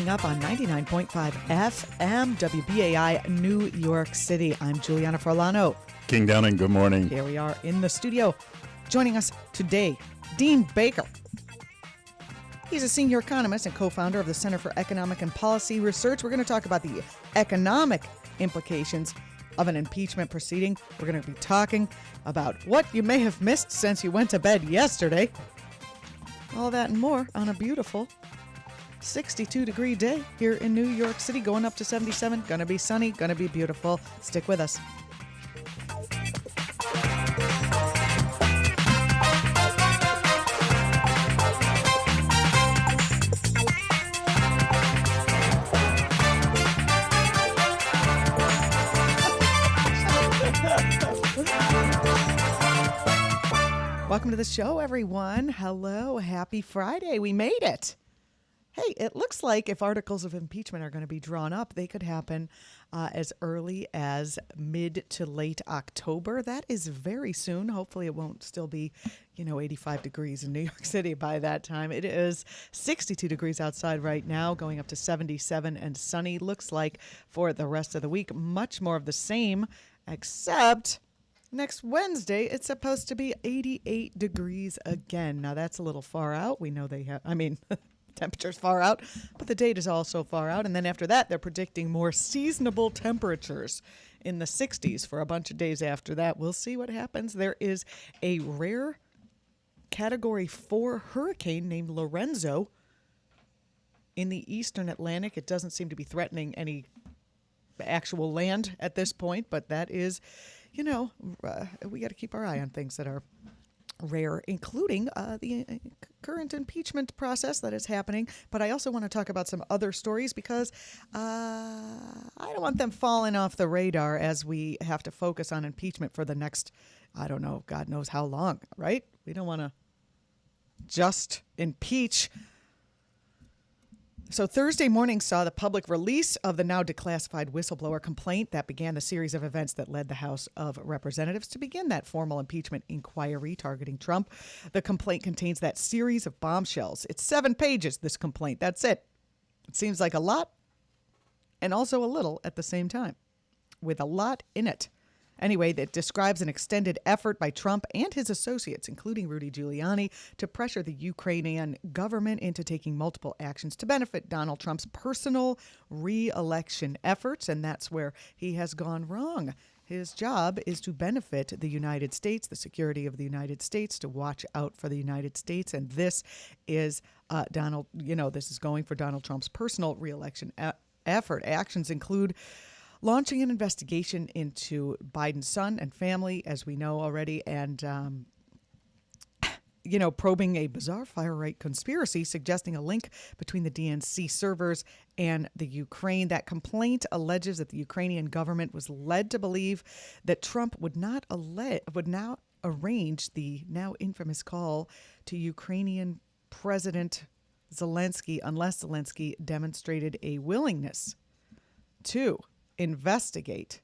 coming up on 99.5 FM WBAI New York City. I'm Juliana Forlano. King Downing, good morning. Here we are in the studio. Joining us today, Dean Baker. He's a senior economist and co-founder of the Center for Economic and Policy Research. We're going to talk about the economic implications of an impeachment proceeding. We're going to be talking about what you may have missed since you went to bed yesterday. All that and more on a beautiful 62-degree day here in New York City, going up to 77. Going to be sunny, going to be beautiful. Stick with us. Welcome to the show, everyone. Hello. Happy Friday. We made it. Hey, it looks like if articles of impeachment are going to be drawn up, they could happen as early as mid to late October. That is very soon. Hopefully it won't still be, 85 degrees in New York City by that time. It is 62 degrees outside right now, going up to 77 and sunny. Looks like for the rest of the week, much more of the same, except next Wednesday, it's supposed to be 88 degrees again. Now, that's a little far out. We know temperature's far out, but the date is also far out. And then after that, they're predicting more seasonable temperatures in the 60s for a bunch of days after that. We'll see what happens. There is a rare Category 4 hurricane named Lorenzo in the eastern Atlantic. It doesn't seem to be threatening any actual land at this point, but that is, we got to keep our eye on things that are rare, including the current impeachment process that is happening. But I also want to talk about some other stories because I don't want them falling off the radar as we have to focus on impeachment for the next, God knows how long, right? We don't want to just impeach. So Thursday morning saw the public release of the now declassified whistleblower complaint that began the series of events that led the House of Representatives to begin that formal impeachment inquiry targeting Trump. The complaint contains that series of bombshells. It's 7 pages, this complaint. That's it. It seems like a lot and also a little at the same time, with a lot in it. Anyway, that describes an extended effort by Trump and his associates, including Rudy Giuliani, to pressure the Ukrainian government into taking multiple actions to benefit Donald Trump's personal re-election efforts. And that's where he has gone wrong. His job is to benefit the United States, the security of the United States, to watch out for the United States. And this is this is going for Donald Trump's personal re-election effort. Actions include launching an investigation into Biden's son and family, as we know already, and, probing a bizarre far-right conspiracy suggesting a link between the DNC servers and the Ukraine. That complaint alleges that the Ukrainian government was led to believe that Trump would now arrange the now infamous call to Ukrainian President Zelensky unless Zelensky demonstrated a willingness to investigate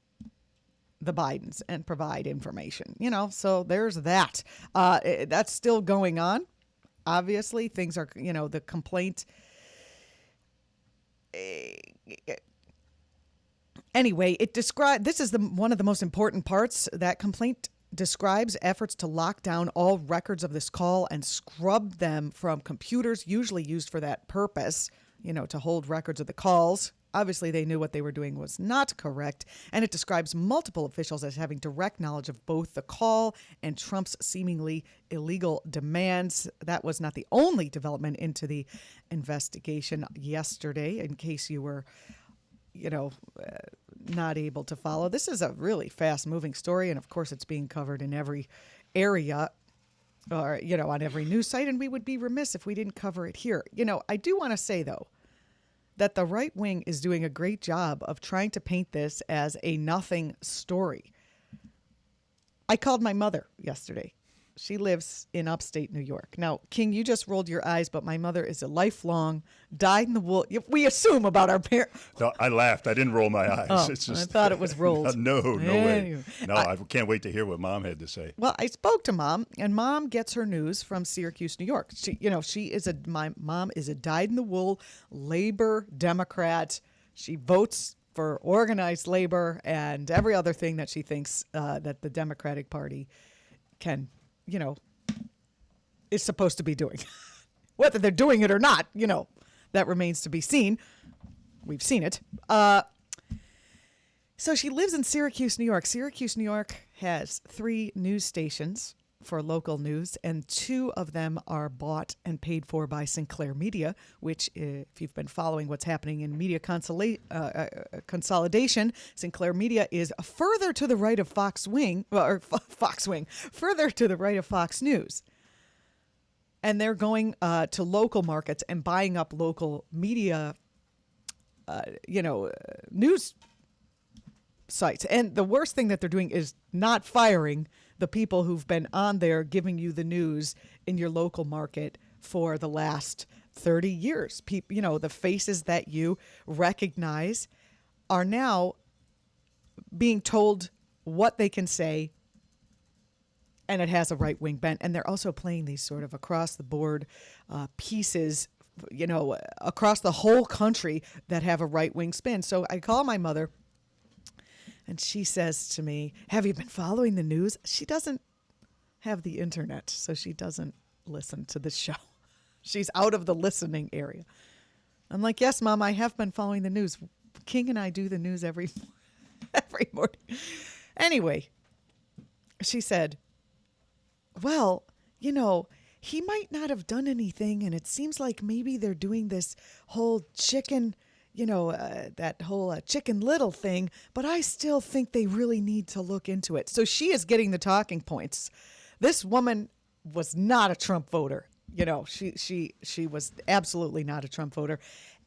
the Bidens and provide information, so there's that. That's still going on. Obviously, things are, the complaint. Anyway, this is one of the most important parts. That complaint describes efforts to lock down all records of this call and scrub them from computers usually used for that purpose, to hold records of the calls. Obviously, they knew what they were doing was not correct, and it describes multiple officials as having direct knowledge of both the call and Trump's seemingly illegal demands. That was not the only development into the investigation yesterday, in case you were, not able to follow. This is a really fast-moving story, and of course, it's being covered in every area or, on every news site, and we would be remiss if we didn't cover it here. I do want to say, though, that the right wing is doing a great job of trying to paint this as a nothing story. I called my mother yesterday She lives in upstate New York. Now, King, you just rolled your eyes, but my mother is a lifelong dyed-in-the-wool. We assume about our parents. No, I laughed. I didn't roll my eyes. Oh, It's just, I thought it was rolled. No way. Anyway. No, I can't wait to hear what Mom had to say. Well, I spoke to Mom, and Mom gets her news from Syracuse, New York. My mom is a dyed-in-the-wool labor Democrat. She votes for organized labor and every other thing that she thinks that the Democratic Party can, is supposed to be doing. Whether they're doing it or not, that remains to be seen. We've seen it. So she lives in Syracuse, New York. Syracuse, New York has 3 news stations for local news, and 2 of them are bought and paid for by Sinclair Media, which, if you've been following what's happening in media consolidation, Sinclair Media is further to the right of Fox Wing, further to the right of Fox News. And they're going to local markets and buying up local media, news sites. And the worst thing that they're doing is not firing the people who've been on there giving you the news in your local market for the last 30 years. People, the faces that you recognize are now being told what they can say, and it has a right-wing bent. And they're also playing these sort of across-the-board pieces, across the whole country that have a right-wing spin. So I call my mother, and she says to me, have you been following the news? She doesn't have the internet, so she doesn't listen to the show. She's out of the listening area. I'm like, yes, Mom, I have been following the news. King and I do the news every morning. Anyway, she said, well, he might not have done anything, and it seems like maybe they're doing this whole chicken that whole Chicken Little thing, but I still think they really need to look into it. So she is getting the talking points. This woman was not a Trump voter. She was absolutely not a Trump voter.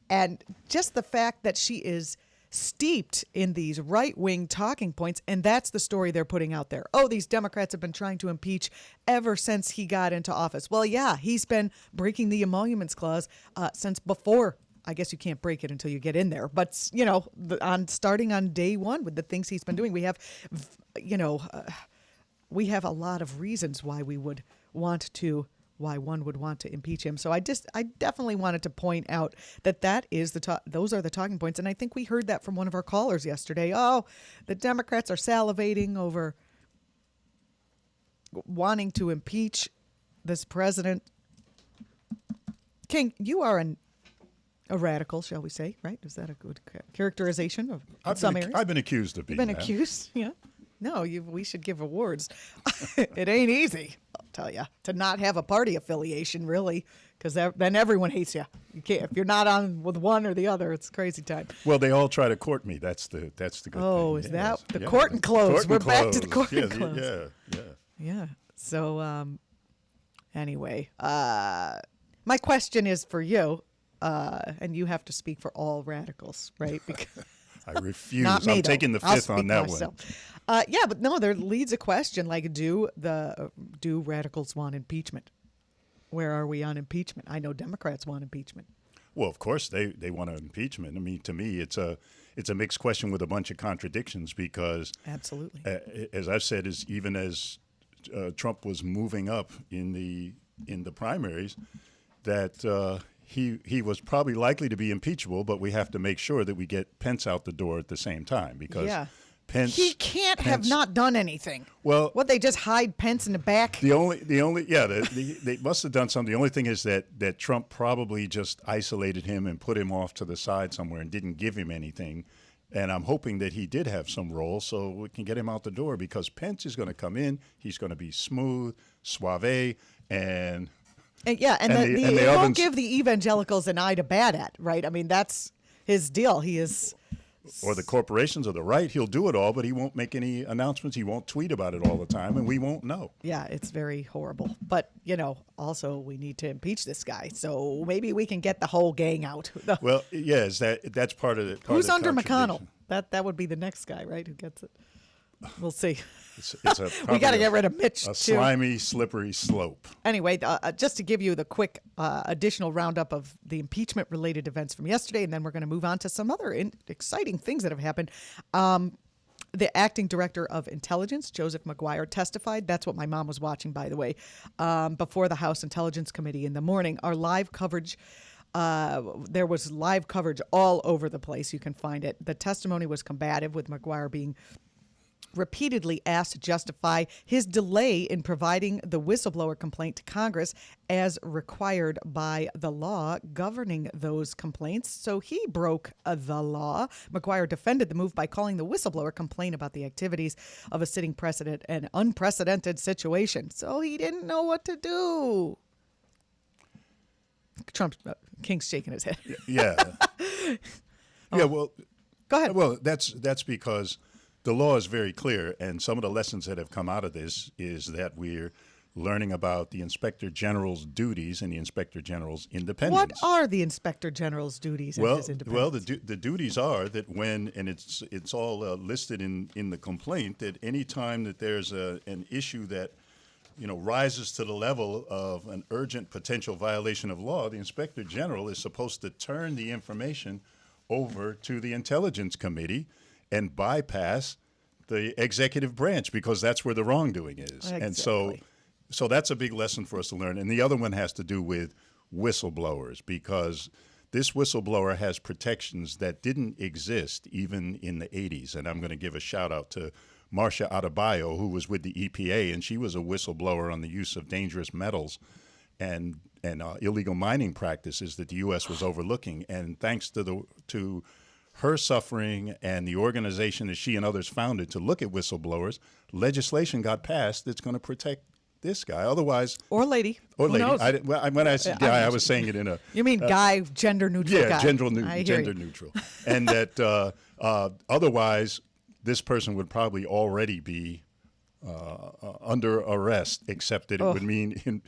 And just the fact that she is steeped in these right-wing talking points, and that's the story they're putting out there. Oh, these Democrats have been trying to impeach ever since he got into office. Well, yeah, he's been breaking the emoluments clause since before. I guess you can't break it until you get in there. But, starting on day one with the things he's been doing, we have, we have a lot of reasons why one would want to impeach him. So I definitely wanted to point out that is those are the talking points. And I think we heard that from one of our callers yesterday. Oh, the Democrats are salivating over wanting to impeach this president. King, you are a radical, shall we say, right? Is that a good characterization of some areas? I've been accused of being that. You've been accused, yeah. No, we should give awards. It ain't easy, I'll tell you, to not have a party affiliation, really, because then everyone hates you. You can't if you're not on with one or the other. It's crazy time. Well, they all try to court me. That's the good thing. Oh, is that the court and close? We're back to the court and close. Yeah. So, anyway, my question is for you. And you have to speak for all radicals, right? Because I refuse. I'm taking the fifth on that one. But no, there leads a question like, do radicals want impeachment? Where are we on impeachment? I know Democrats want impeachment. Well, of course they want an impeachment. I mean, to me, it's a mixed question with a bunch of contradictions because, absolutely, as I've said, even as Trump was moving up in the primaries, that. He was probably likely to be impeachable, but we have to make sure that we get Pence out the door at the same time because Pence he can't have not done anything. Well, what they just hide Pence in the back? They must have done something. The only thing is that Trump probably just isolated him and put him off to the side somewhere and didn't give him anything. And I'm hoping that he did have some role so we can get him out the door because Pence is going to come in. He's going to be smooth, suave, and they won't give the evangelicals an eye to bat at, right? I mean, that's his deal. He is. Or the corporations or the right, he'll do it all, but he won't make any announcements. He won't tweet about it all the time, and we won't know. Yeah, it's very horrible. But, also we need to impeach this guy, so maybe we can get the whole gang out. Well, yes, that's part of it. Who's under McConnell? That would be the next guy, right, who gets it. We'll see. It's We got to get rid of Mitch, a too. slimy, slippery slope. Anyway, just to give you the quick additional roundup of the impeachment-related events from yesterday, and then we're going to move on to some other exciting things that have happened. The acting director of intelligence, Joseph McGuire, testified. That's what my mom was watching, by the way, before the House Intelligence Committee in the morning. Our live coverage, there was live coverage all over the place. You can find it. The testimony was combative, with McGuire being repeatedly asked to justify his delay in providing the whistleblower complaint to Congress as required by the law governing those complaints. So he broke the law. McGuire defended the move by calling the whistleblower complaint about the activities of a sitting president an unprecedented situation. So he didn't know what to do. King's shaking his head. Yeah. Yeah, well, Go ahead. Well, that's because the law is very clear, and some of the lessons that have come out of this is that we're learning about the Inspector General's duties and the Inspector General's independence. What are the Inspector General's duties and his independence? The duties are that when, and it's all listed in the complaint, that any time that there's an issue that rises to the level of an urgent potential violation of law, the Inspector General is supposed to turn the information over to the Intelligence Committee and bypass the executive branch, because that's where the wrongdoing is. Exactly. And so that's a big lesson for us to learn. And the other one has to do with whistleblowers, because this whistleblower has protections that didn't exist even in the 80s. And I'm going to give a shout out to Marcia Adebayo, who was with the EPA, and she was a whistleblower on the use of dangerous metals and illegal mining practices that the U.S. was overlooking. And thanks to her suffering and the organization that she and others founded to look at whistleblowers, legislation got passed that's going to protect this guy. Otherwise, or lady. Or Who lady. knows? When I said guy, I was saying it in a... You mean guy, gender neutral guy. Yeah, gender you. neutral. And that otherwise, this person would probably already be under arrest, except that it would mean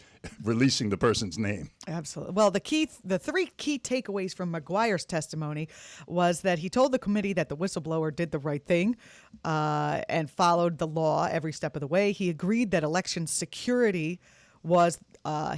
releasing the person's name. Absolutely. Well, the three key takeaways from McGuire's testimony was that he told the committee that the whistleblower did the right thing and followed the law every step of the way. He agreed that election security was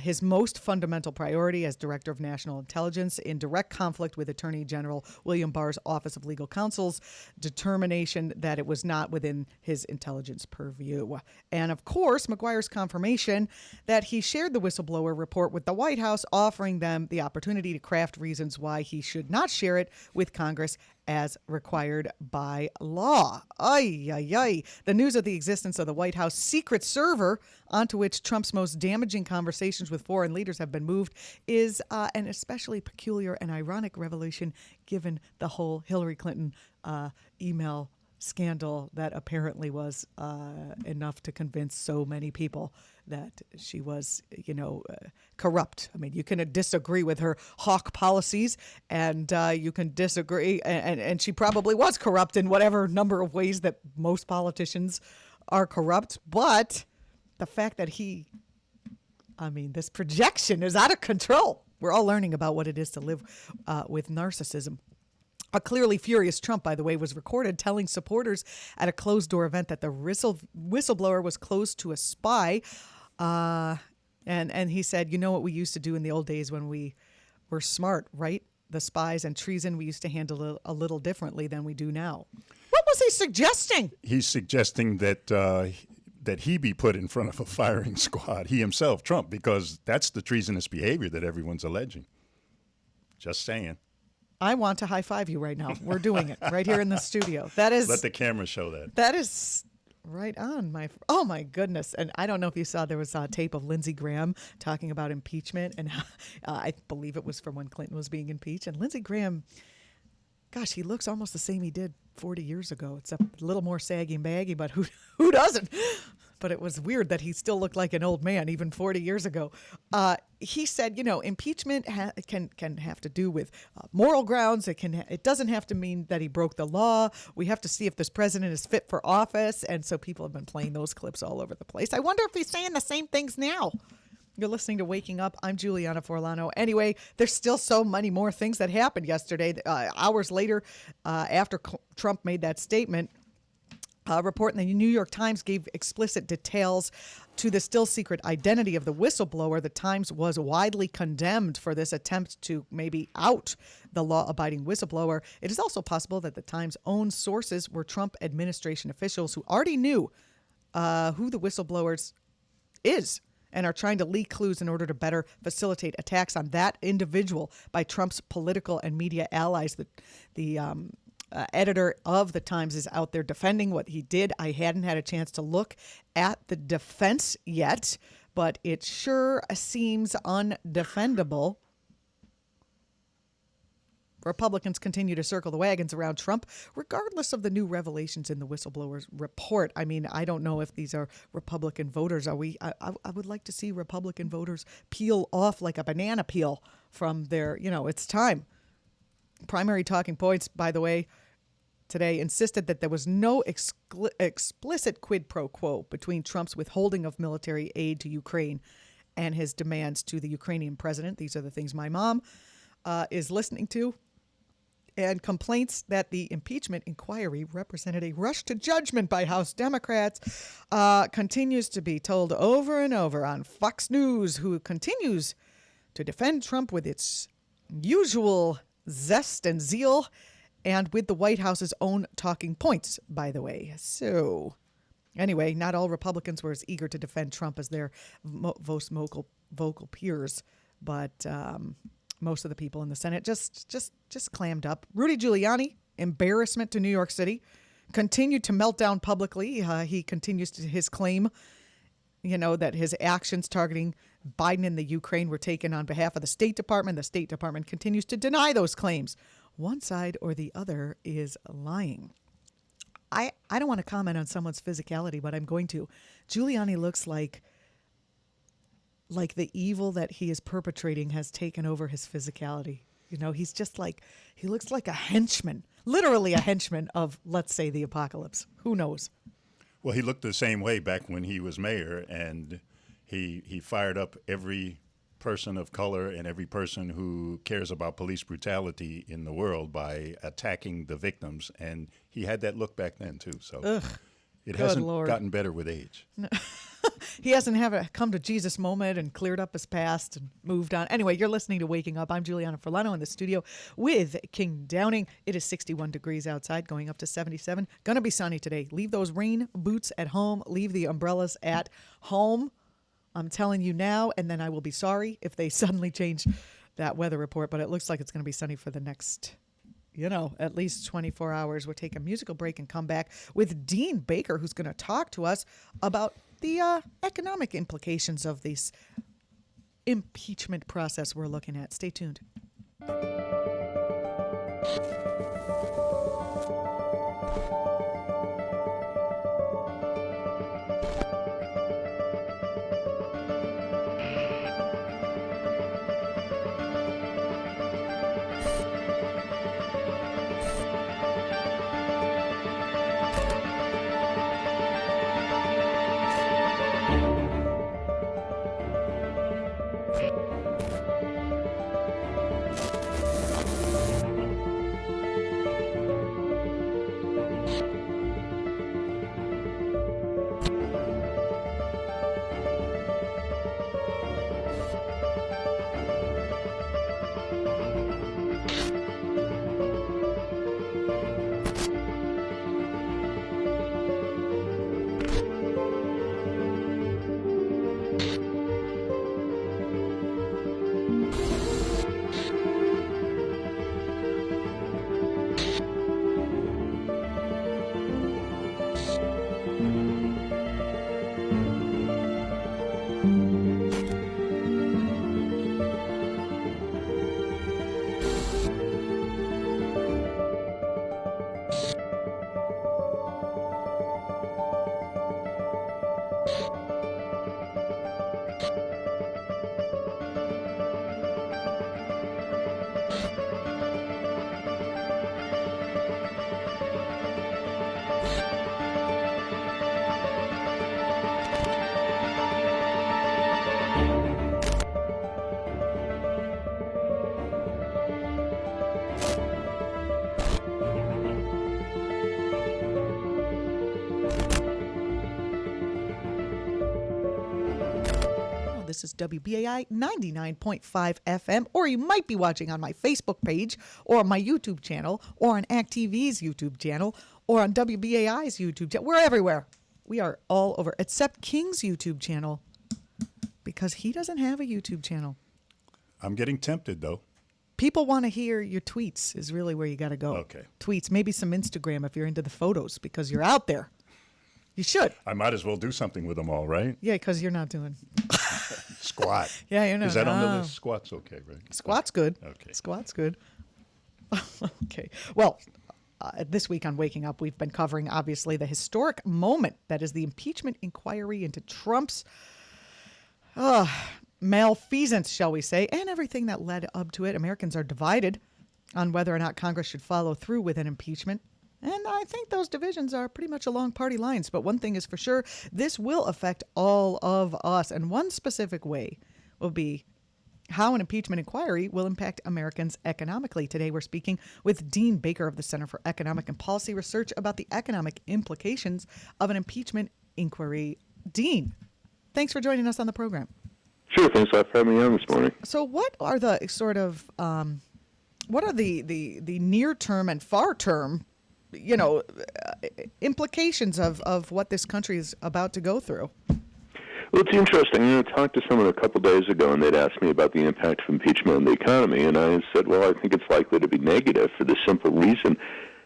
his most fundamental priority as Director of National Intelligence, in direct conflict with Attorney General William Barr's Office of Legal Counsel's determination that it was not within his intelligence purview. And of course, McGuire's confirmation that he shared the whistleblower report with the White House, offering them the opportunity to craft reasons why he should not share it with Congress as required by law. Ay, ay, ay. The news of the existence of the White House secret server, onto which Trump's most damaging conversations with foreign leaders have been moved, is an especially peculiar and ironic revelation given the whole Hillary Clinton email scandal that apparently was enough to convince so many people that she was, corrupt. I mean, you can disagree with her hawk policies, and you can disagree, and she probably was corrupt in whatever number of ways that most politicians are corrupt. But the fact that this projection is out of control. We're all learning about what it is to live with narcissism. A clearly furious Trump, by the way, was recorded telling supporters at a closed-door event that the whistleblower was close to a spy. And he said, you know what we used to do in the old days when we were smart, right? The spies and treason, we used to handle it a little differently than we do now. What was he suggesting? He's suggesting that he be put in front of a firing squad, he himself, Trump, because that's the treasonous behavior that everyone's alleging. Just saying. I want to high five you right now. We're doing it right here in the studio. That is. Let the camera show that. That is right on. Oh my goodness. And I don't know if you saw, there was a tape of Lindsey Graham talking about impeachment, and I believe it was from when Clinton was being impeached. And Lindsey Graham, gosh, he looks almost the same he did 40 years ago. It's a little more saggy and baggy, but who doesn't? But it was weird that he still looked like an old man even 40 years ago. He said, impeachment can have to do with moral grounds. It doesn't have to mean that he broke the law. We have to see if this president is fit for office. And so people have been playing those clips all over the place. I wonder if he's saying the same things now. You're listening to Waking Up. I'm Juliana Forlano. Anyway, there's still so many more things that happened yesterday. Hours later, after Trump made that statement, A report in the New York Times gave explicit details to the still secret identity of the whistleblower. The Times was widely condemned for this attempt to maybe out the law-abiding whistleblower. It is also possible that the Times' own sources were Trump administration officials who already knew who the whistleblowers is and are trying to leak clues in order to better facilitate attacks on that individual by Trump's political and media allies. The editor of the Times is out there defending what he did. I hadn't had a chance to look at the defense yet, but it sure seems undefendable. Republicans continue to circle the wagons around Trump, regardless of the new revelations in the whistleblower's report. I mean, I don't know if these are Republican voters. I would like to see Republican voters peel off like a banana peel from their, it's time. Primary talking points, by the way, today insisted that there was no explicit quid pro quo between Trump's withholding of military aid to Ukraine and his demands to the Ukrainian president. These are the things my mom is listening to. And complaints that the impeachment inquiry represented a rush to judgment by House Democrats continues to be told over and over on Fox News, who continues to defend Trump with its usual zest and zeal, and with the White House's own talking points, by the way. So, anyway, not all Republicans were as eager to defend Trump as their most vocal peers, but most of the people in the Senate just clammed up. Rudy Giuliani, embarrassment to New York City, continued to melt down publicly. He continues to his claim, that his actions targeting Biden and the Ukraine were taken on behalf of the State Department. The State Department continues to deny those claims. One side or the other is lying. I don't want to comment on someone's physicality, but I'm going to. Giuliani looks like the evil that he is perpetrating has taken over his physicality. He's just he looks like a henchman, literally a henchman of, let's say, the apocalypse. Who knows? Well, he looked the same way back when he was mayor, and he fired up every person of color and every person who cares about police brutality in the world by attacking the victims. And he had that look back then, too. So it hasn't gotten better with age. No. He hasn't had a come to Jesus moment and cleared up his past and moved on. Anyway, you're listening to Waking Up. I'm Juliana Ferlano in the studio with King Downing. It is 61 degrees outside, going up to 77. Going to be sunny today. Leave those rain boots at home. Leave the umbrellas at home. I'm telling you now, and then I will be sorry if they suddenly change that weather report. But it looks like it's going to be sunny for the next, at least 24 hours. We'll take a musical break and come back with Dean Baker, who's going to talk to us about the economic implications of this impeachment process we're looking at. Stay tuned. This is WBAI 99.5 FM, or you might be watching on my Facebook page or on my YouTube channel or on act.tv's YouTube channel or on WBAI's YouTube channel. We're everywhere. We are all over, except King's YouTube channel, because he doesn't have a YouTube channel. I'm getting tempted, though. People want to hear your tweets is really where you got to go. Okay. Tweets, maybe some Instagram if you're into the photos, because you're out there. You should. I might as well do something with them all, right? Yeah, because you're not doing. Squat. Yeah, you're not. Is that on the list? Squat's okay, right? Squat's good. Okay. Squat's good. Okay. Well, this week on Waking Up, we've been covering, obviously, the historic moment that is the impeachment inquiry into Trump's malfeasance, shall we say, and everything that led up to it. Americans are divided on whether or not Congress should follow through with an impeachment. And I think those divisions are pretty much along party lines. But one thing is for sure, this will affect all of us. And one specific way will be how an impeachment inquiry will impact Americans economically. Today, we're speaking with Dean Baker of the Center for Economic and Policy Research about the economic implications of an impeachment inquiry. Dean, thanks for joining us on the program. Sure, thanks a lot for having me on this morning. So what are the sort of, what are the near-term and far-term implications of what this country is about to go through? Well, it's interesting. I talked to someone a couple days ago, and they'd asked me about the impact of impeachment on the economy, and I said, well, I think it's likely to be negative for the simple reason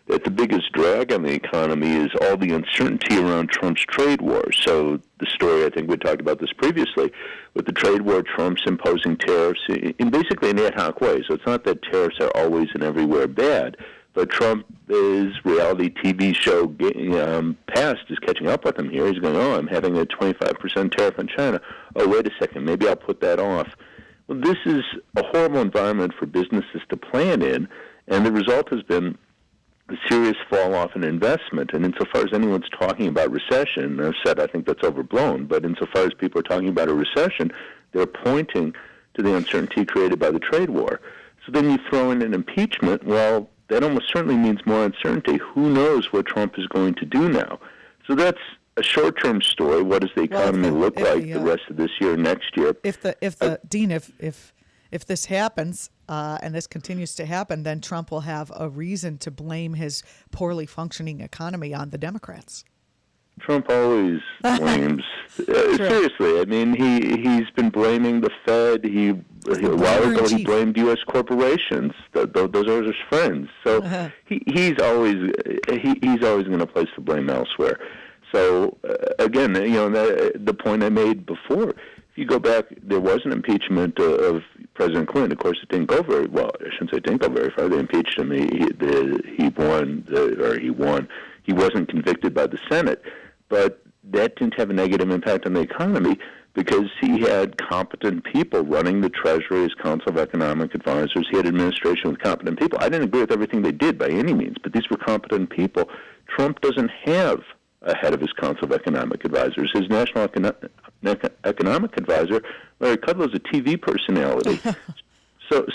that the biggest drag on the economy is all the uncertainty around Trump's trade war. So the story, I think we talked about this previously, with the trade war, Trump's imposing tariffs in basically an ad hoc way. So it's not that tariffs are always and everywhere bad, but Trump's reality TV show past is catching up with him here. He's going, I'm having a 25% tariff on China. Oh, wait a second, maybe I'll put that off. Well, this is a horrible environment for businesses to plan in, and the result has been a serious fall off in investment. And insofar as anyone's talking about recession, I've said I think that's overblown, but insofar as people are talking about a recession, they're pointing to the uncertainty created by the trade war. So then you throw in an impeachment, well, that almost certainly means more uncertainty. Who knows what Trump is going to do now? So that's a short-term story. What does the economy look like the rest of this year, next year? Dean, if this happens and this continues to happen, then Trump will have a reason to blame his poorly functioning economy on the Democrats. Trump always blames. Seriously, I mean, he's been blaming the Fed. A while ago he blamed U.S. corporations. Those are his friends. So he's always going to place the blame elsewhere. So again, the point I made before. If you go back, there was an impeachment of President Clinton. Of course, it didn't go very well. I shouldn't say it didn't go very far. They impeached him. He won. He wasn't convicted by the Senate. But that didn't have a negative impact on the economy because he had competent people running the Treasury as Council of Economic Advisors. He had administration with competent people. I didn't agree with everything they did by any means, but these were competent people. Trump doesn't have a head of his Council of Economic Advisors. His National Economic Advisor, Larry Kudlow, is a TV personality. So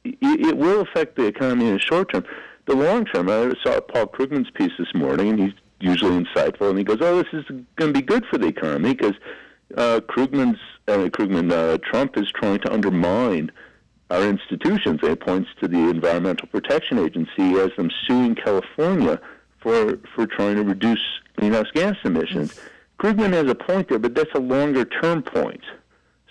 it will affect the economy in the short term. The long term, I saw Paul Krugman's piece this morning, and he's usually insightful, and he goes, this is going to be good for the economy because Trump is trying to undermine our institutions. He points to the Environmental Protection Agency as them suing California for trying to reduce greenhouse gas emissions. Krugman has a point there, but that's a longer-term point.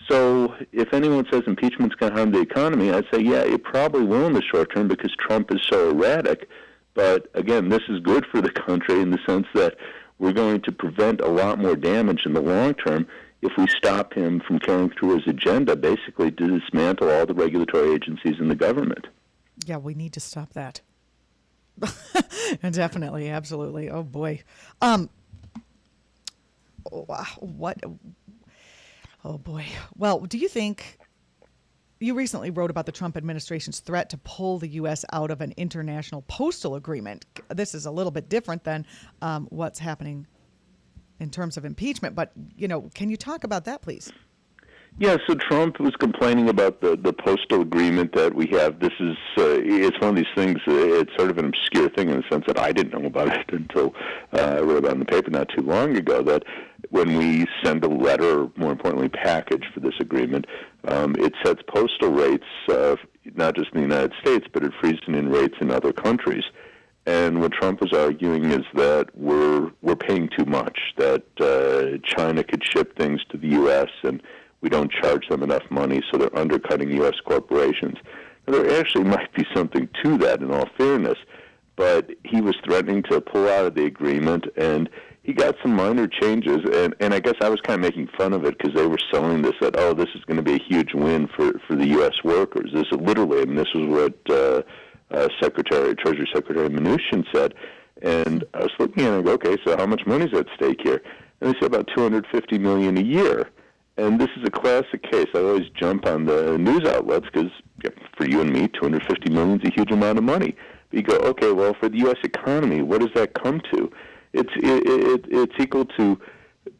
So if anyone says impeachment's going to harm the economy, I'd say, yeah, it probably will in the short term because Trump is so erratic. But again, this is good for the country in the sense that we're going to prevent a lot more damage in the long term if we stop him from carrying through his agenda, basically to dismantle all the regulatory agencies in the government. Yeah, we need to stop that. Definitely, absolutely. Oh boy. What? Oh boy. Well, do you think you recently wrote about the Trump administration's threat to pull the U.S. out of an international postal agreement? This is a little bit different than what's happening in terms of impeachment, but can you talk about that, please? Yeah, so Trump was complaining about the postal agreement that we have. This is, it's one of these things, it's sort of an obscure thing in the sense that I didn't know about it until I wrote about it in the paper not too long ago, that when we send a letter, or more importantly, package for this agreement, it sets postal rates, not just in the United States, but it freezes in rates in other countries. And what Trump was arguing is that we're paying too much, that China could ship things to the U.S. and we don't charge them enough money, so they're undercutting U.S. corporations. Now, there actually might be something to that, in all fairness, but he was threatening to pull out of the agreement, and he got some minor changes, and I guess I was kind of making fun of it because they were selling this that, oh, this is going to be a huge win for the U.S. workers. This is literally, I mean, this was what Treasury Secretary Mnuchin said, and I was looking at it and I go, okay, so how much money is at stake here? And they said about $250 million a year. And this is a classic case. I always jump on the news outlets because for you and me, $250 million is a huge amount of money. But you go, okay, well, for the U.S. economy, what does that come to? It's equal to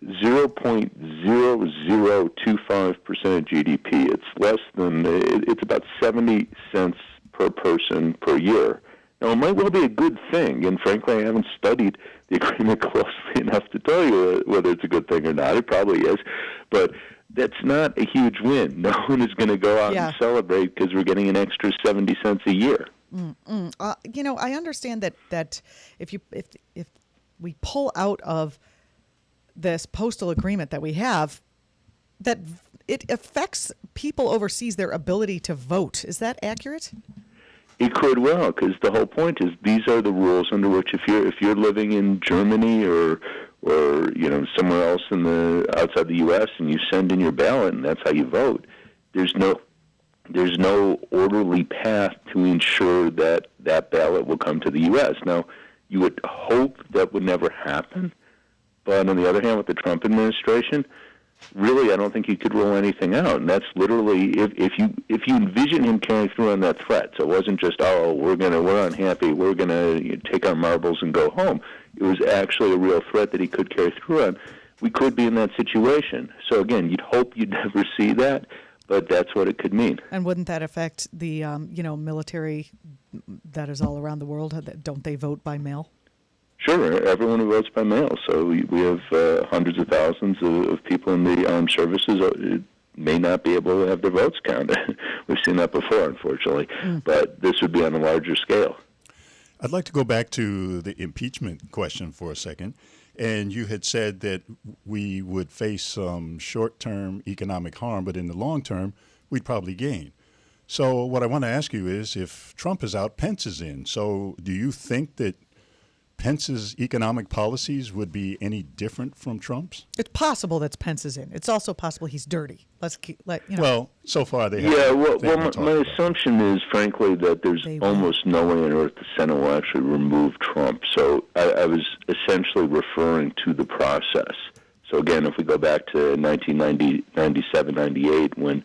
0.0025% of GDP. It's less than, it's about 70 cents per person per year. Now, it might well be a good thing, and frankly, I haven't studied the agreement closely enough to tell you whether it's a good thing or not. It probably is, but that's not a huge win. No one is going to go out and celebrate because we're getting an extra 70 cents a year. I understand that if we pull out of this postal agreement that we have, that it affects people overseas, their ability to vote. Is that accurate? It could well, because the whole point is these are the rules under which if you're living in Germany or somewhere else outside the U.S. and you send in your ballot and that's how you vote, there's no orderly path to ensure that ballot will come to the U.S. Now, you would hope that would never happen, but on the other hand, with the Trump administration, really, I don't think you could rule anything out, and that's literally if you envision him carrying through on that threat. So it wasn't just we're unhappy, we're gonna take our marbles and go home. It was actually a real threat that he could carry through on. We could be in that situation. So again, you'd hope you'd never see that, but that's what it could mean. And wouldn't that affect the military that is all around the world? Don't they vote by mail? Sure, everyone who votes by mail. So we have hundreds of thousands of people in the armed services may not be able to have their votes counted. We've seen that before, unfortunately. But this would be on a larger scale. I'd like to go back to the impeachment question for a second. And you had said that we would face some short-term economic harm, but in the long term, we'd probably gain. So what I want to ask you is, if Trump is out, Pence is in. So do you think that Pence's economic policies would be any different from Trump's? It's possible that Pence is in. It's also possible he's dirty. Well, so so far they have. Yeah, my about assumption is, frankly, that there's almost no way on earth the Senate will actually remove Trump. So I was essentially referring to the process. So again, if we go back to 1990, 97, 98, when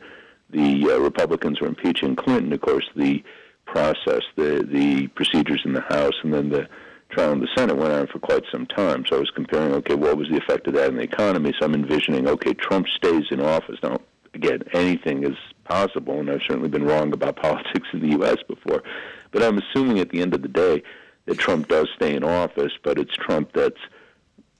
the Republicans were impeaching Clinton, of course, the process, the procedures in the House, and then the trial in the Senate went on for quite some time. So I was comparing, okay, what was the effect of that in the economy? So I'm envisioning, okay, Trump stays in office. Now, again, anything is possible, and I've certainly been wrong about politics in the U.S. before. But I'm assuming at the end of the day that Trump does stay in office, but it's Trump that's,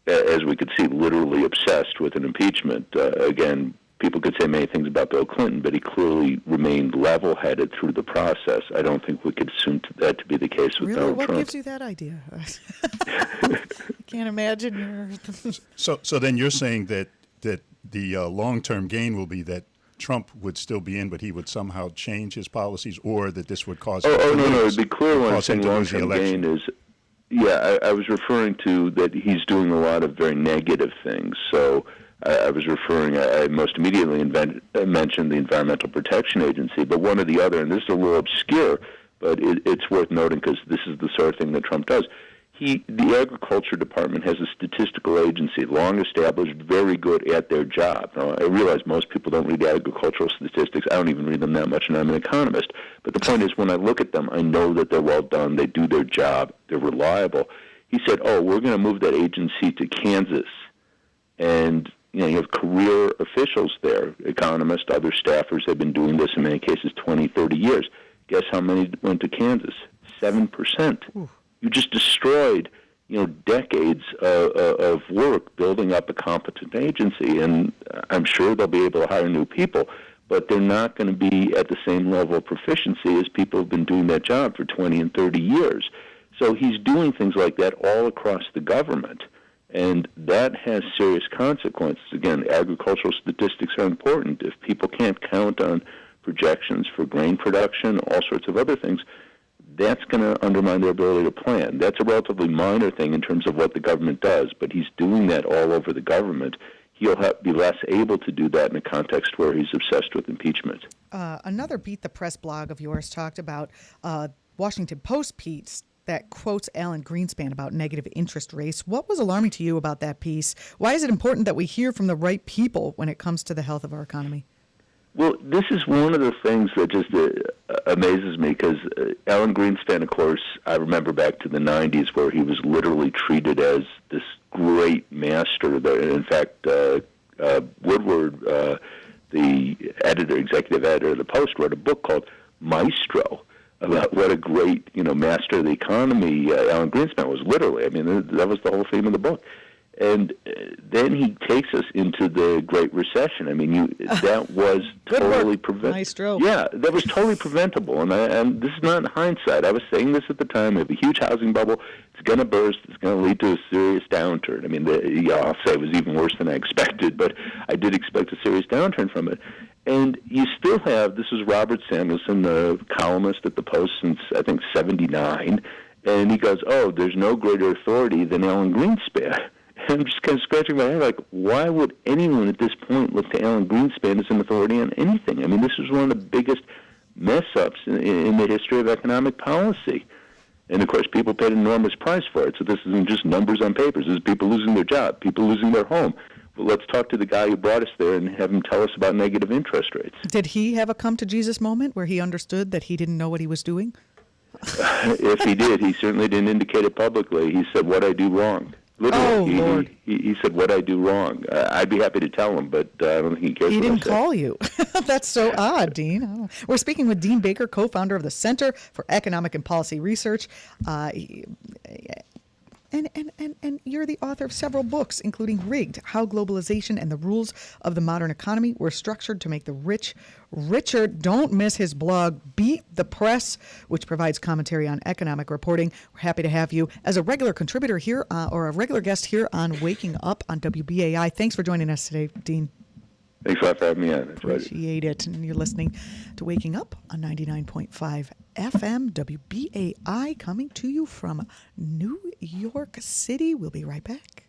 as we could see, literally obsessed with an impeachment. Again, people could say many things about Bill Clinton, but he clearly remained level-headed through the process. I don't think we could assume that to be the case with Donald Trump. What gives you that idea? I can't imagine. So then you're saying that the long-term gain will be that Trump would still be in, but he would somehow change his policies, or that this would cause no. It'd be clear when I'm saying long-term gain is, I was referring to that he's doing a lot of very negative things. So I was referring, I most immediately mentioned the Environmental Protection Agency, but one or the other, and this is a little obscure, but it's worth noting because this is the sort of thing that Trump does. The Agriculture Department has a statistical agency, long established, very good at their job. Now, I realize most people don't read agricultural statistics. I don't even read them that much, and I'm an economist. But the point is, when I look at them, I know that they're well done. They do their job. They're reliable. He said, we're going to move that agency to Kansas. And you have career officials there, economists, other staffers have been doing this in many cases 20, 30 years. Guess how many went to Kansas? 7%. Ooh. You just destroyed, decades of work building up a competent agency, and I'm sure they'll be able to hire new people, but they're not going to be at the same level of proficiency as people who've been doing that job for 20 and 30 years. So he's doing things like that all across the government, and that has serious consequences. Again, agricultural statistics are important. If people can't count on projections for grain production, all sorts of other things, that's going to undermine their ability to plan. That's a relatively minor thing in terms of what the government does, but he's doing that all over the government. He'll be less able to do that in a context where he's obsessed with impeachment. Another Beat the Press blog of yours talked about Washington Post piece that quotes Alan Greenspan about negative interest rates. What was alarming to you about that piece? Why is it important that we hear from the right people when it comes to the health of our economy? Well, this is one of the things that just amazes me, because Alan Greenspan, of course, I remember back to the 90s where he was literally treated as this great master. In fact, Woodward, the executive editor of the Post, wrote a book called Maestro about what a great, master of the economy Alan Greenspan was, literally. I mean, that was the whole theme of the book. And then he takes us into the Great Recession. I mean, that was totally preventable. Yeah, that was totally preventable. And this is not in hindsight. I was saying this at the time. We have a huge housing bubble. It's going to burst. It's going to lead to a serious downturn. I mean, I'll say it was even worse than I expected, but I did expect a serious downturn from it. And you still have, this is Robert Samuelson, the columnist at the Post since, I think, 79, and he goes, there's no greater authority than Alan Greenspan. I'm just kind of scratching my head, like, why would anyone at this point look to Alan Greenspan as an authority on anything? I mean, this was one of the biggest mess-ups in the history of economic policy. And, of course, people paid an enormous price for it. So this isn't just numbers on papers. This is people losing their job, people losing their home. But let's talk to the guy who brought us there and have him tell us about negative interest rates. Did he have a come-to-Jesus moment where he understood that he didn't know what he was doing? If he did, he certainly didn't indicate it publicly. He said, "What I do wrong." Literally, Lord. He said, "What I do wrong." I'd be happy to tell him, but I don't think he cares. He didn't call you. That's so odd, Dean. We're speaking with Dean Baker, co-founder of the Center for Economic and Policy Research. And you're the author of several books, including Rigged, How Globalization and the Rules of the Modern Economy Were Structured to Make the Rich Richer. Don't miss his blog, Beat the Press, which provides commentary on economic reporting. We're happy to have you as a regular contributor here, or a regular guest here on Waking Up on WBAI. Thanks for joining us today, Dean. Thanks a lot for having me on. Appreciate it. And you're listening to Waking Up on 99.5 FM WBAI, coming to you from New York City. We'll be right back.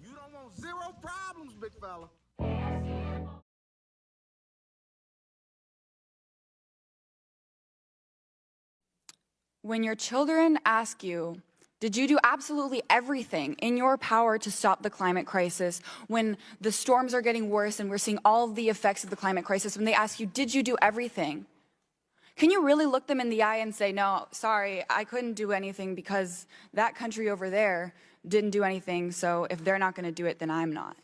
You don't want zero problems, big fella. When your children ask you, did you do absolutely everything in your power to stop the climate crisis? When the storms are getting worse and we're seeing all of the effects of the climate crisis, when they ask you, did you do everything? Can you really look them in the eye and say, no, sorry, I couldn't do anything because that country over there didn't do anything, so if they're not going to do it, then I'm not?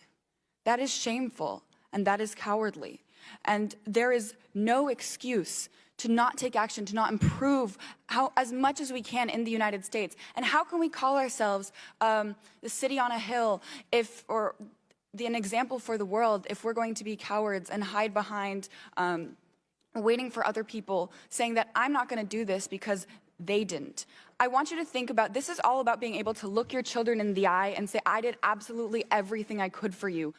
That is shameful, and that is cowardly. And there is no excuse to not take action, to not improve as much as we can in the United States. And how can we call ourselves the city on a hill or an example for the world if we're going to be cowards and hide behind waiting for other people, saying that I'm not going to do this because they didn't? I want you to think about, this is all about being able to look your children in the eye and say, I did absolutely everything I could for you.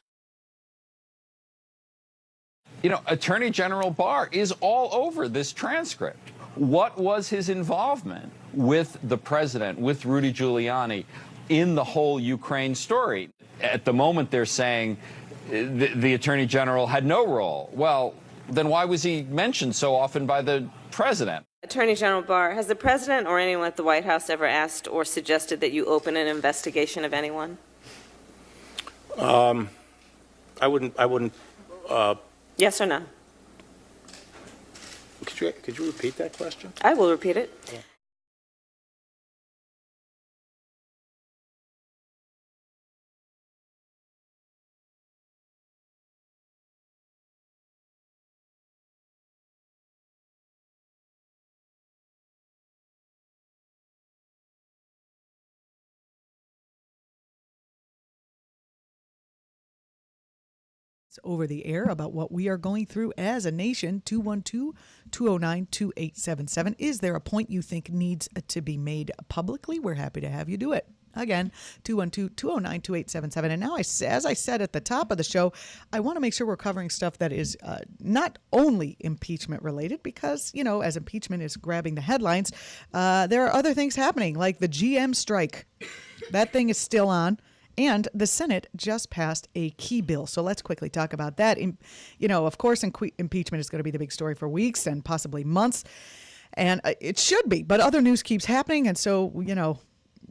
You know, Attorney General Barr is all over this transcript. What was his involvement with the president, with Rudy Giuliani, in the whole Ukraine story? At the moment, they're saying the Attorney General had no role. Well, then why was he mentioned so often by the president? Attorney General Barr, has the president or anyone at the White House ever asked or suggested that you open an investigation of anyone? I wouldn't. Yes or no? Could you repeat that question? I will repeat it. Yeah. over the air about what we are going through as a nation. 212-209-2877. Is there a point you think needs to be made publicly? We're happy to have you do it. Again, 212-209-2877. And now, as I said at the top of the show, I want to make sure we're covering stuff that is not only impeachment related, because, as impeachment is grabbing the headlines, there are other things happening, like the GM strike. That thing is still on. And the Senate just passed a key bill. So let's quickly talk about that. Of course, impeachment is going to be the big story for weeks and possibly months. And it should be. But other news keeps happening. And so,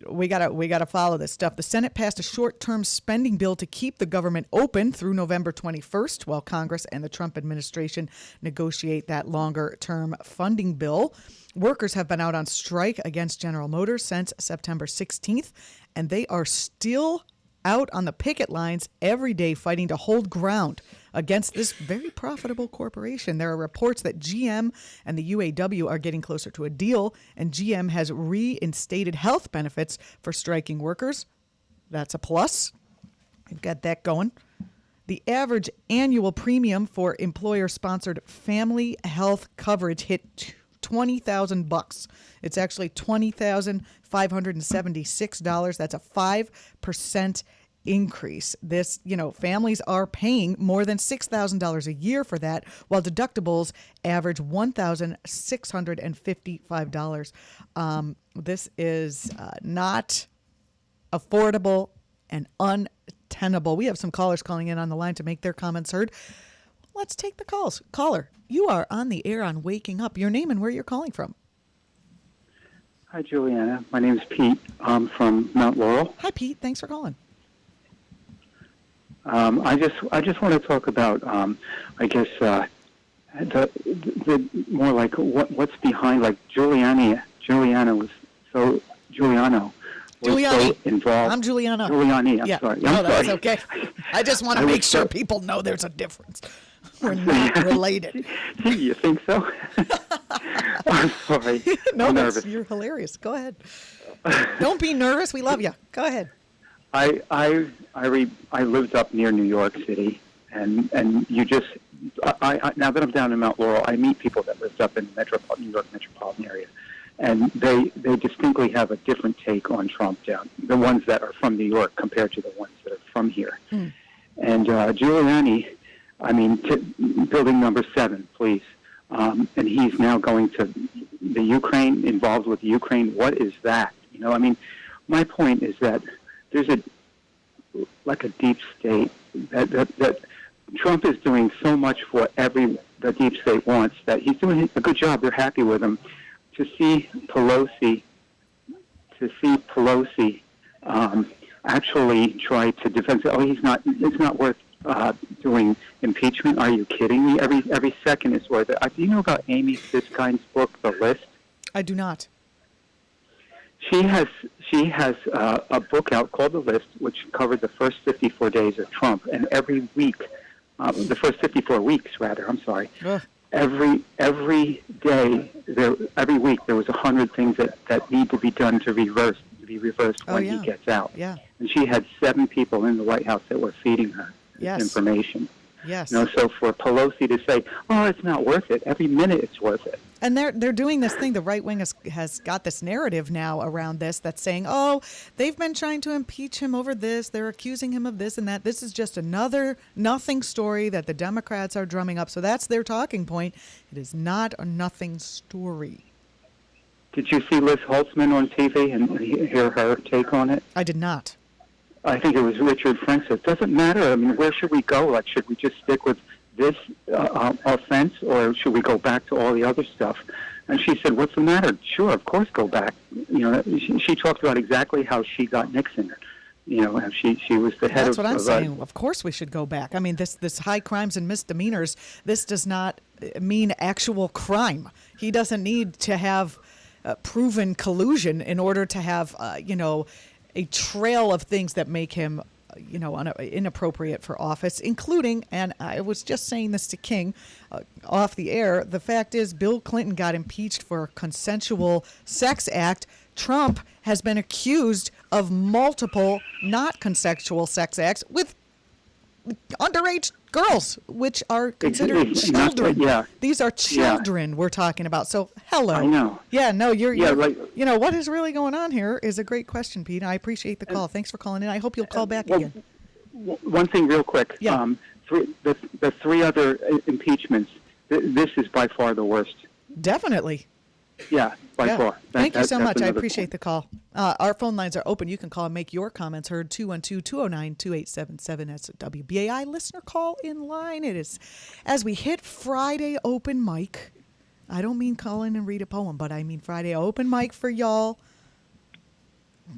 we gotta follow this stuff. The Senate passed a short-term spending bill to keep the government open through November 21st, while Congress and the Trump administration negotiate that longer-term funding bill. Workers have been out on strike against General Motors since September 16th, and they are still out on the picket lines every day fighting to hold ground against this very profitable corporation. There are reports that GM and the UAW are getting closer to a deal, and GM has reinstated health benefits for striking workers. That's a plus. We've got that going. The average annual premium for employer-sponsored family health coverage hit $20,000. It's actually $20,576. That's a 5% increase. This, families are paying more than $6,000 a year for that, while deductibles average $1,655. This is not affordable and untenable. We have some callers calling in on the line to make their comments heard. Let's take the calls. Caller, you are on the air on Waking Up. Your name and where you're calling from. Hi, Juliana. My name is Pete. I'm from Mount Laurel. Hi, Pete. Thanks for calling. I just want to talk about, the more like what's behind, like Giuliano was so involved. I'm Giuliano. Giuliani, I'm sorry. I'm sorry. That's okay. I just want to make sure people know there's a difference. We're not related. Gee, you think so? I'm sorry. No, I'm nervous. you're hilarious. Go ahead. Don't be nervous. We love you. Go ahead. I lived up near New York City, and you just now that I'm down in Mount Laurel, I meet people that lived up in the New York metropolitan area, and they distinctly have a different take on Trump down, the ones that are from New York compared to the ones that are from here. Mm. And Giuliani, building number 7, please. And he's now going to the Ukraine, involved with Ukraine. What is that? My point is that there's a deep state that Trump is doing so much for the deep state wants, that he's doing a good job. They're happy with him. To see Pelosi actually try to defend. It's not worth doing impeachment. Are you kidding me? Every second is worth it. Do you know about Amy Siskind's book, The List? I do not. She has a book out called The List, which covered the first 54 days of Trump, and every week, the first 54 weeks, rather. I'm sorry. Ugh. Every day, every week, there was 100 things that need to be done to be reversed when he gets out. Yeah. And she had 7 people in the White House that were feeding her information. Yes. So for Pelosi to say, "Oh, it's not worth it," every minute it's worth it. And they're doing this thing. The right wing has got this narrative now around this that's saying, "Oh, they've been trying to impeach him over this. They're accusing him of this and that. This is just another nothing story that the Democrats are drumming up." So that's their talking point. It is not a nothing story. Did you see Liz Holtzman on TV and hear her take on it? I did not. I think it was Richard Frank said, "Doesn't matter. Where should we go? Like, should we just stick with this offense, or should we go back to all the other stuff?" And she said, "What's the matter? Sure, of course, go back." She talked about exactly how she got Nixon. How she was the head of... That's what I'm saying. Of course we should go back. This high crimes and misdemeanors, this does not mean actual crime. He doesn't need to have proven collusion in order to have, a trail of things that make him, inappropriate for office, including, and I was just saying this to King off the air, the fact is Bill Clinton got impeached for a consensual sex act. Trump has been accused of multiple not consensual sex acts with underage girls, which are considered Not- children. yeah. These are children we're talking about. So, hello. I know. Yeah, no, you're like, what is really going on here is a great question, Pete. I appreciate the call. Thanks for calling in. I hope you'll call back again. One thing real quick. Yeah. The three other impeachments, this is by far the worst. Definitely. Yeah, by far. Thank you so that's much. I another appreciate point. the call. Our phone lines are open. You can call and make your comments heard. 212-209-2877. That's a WBAI listener call in line. It is as we hit Friday open mic. I don't mean call in and read a poem, but I mean Friday open mic for y'all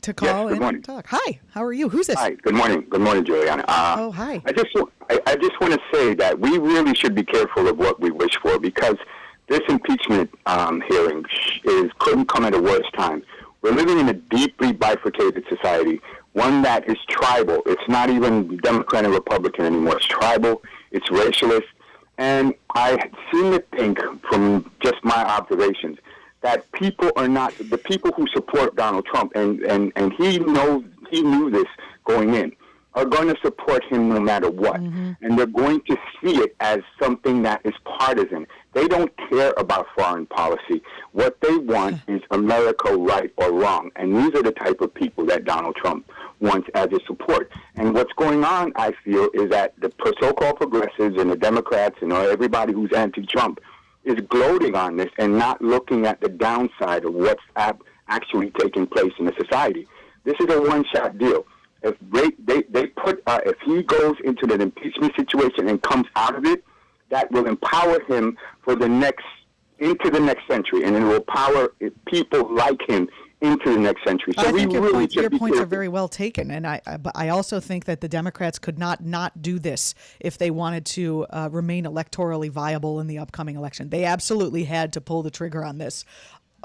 to call in and talk. Hi, how are you? Who's this? Hi, good morning. Good morning, Juliana. Hi. I just want to say that we really should be careful of what we wish for, because this impeachment hearing couldn't come at a worse time. We're living in a deeply bifurcated society, one that is tribal. It's not even Democrat and Republican anymore. It's tribal. It's racialist. And I seem to think, from just my observations, that people are not the people who support Donald Trump, and he knew this going in, are going to support him no matter what. Mm-hmm. And they're going to see it as something that is partisan. They don't care about foreign policy. What they want is America right or wrong. And these are the type of people that Donald Trump wants as a support. And what's going on, I feel, is that the so-called progressives and the Democrats and everybody who's anti-Trump is gloating on this and not looking at the downside of what's actually taking place in the society. This is a one-shot deal. If if he goes into the impeachment situation and comes out of it, that will empower him into the next century, and it will empower people like him into the next century. So I think your points are very well taken, and I also think that the Democrats could not do this if they wanted to remain electorally viable in the upcoming election. They absolutely had to pull the trigger on this.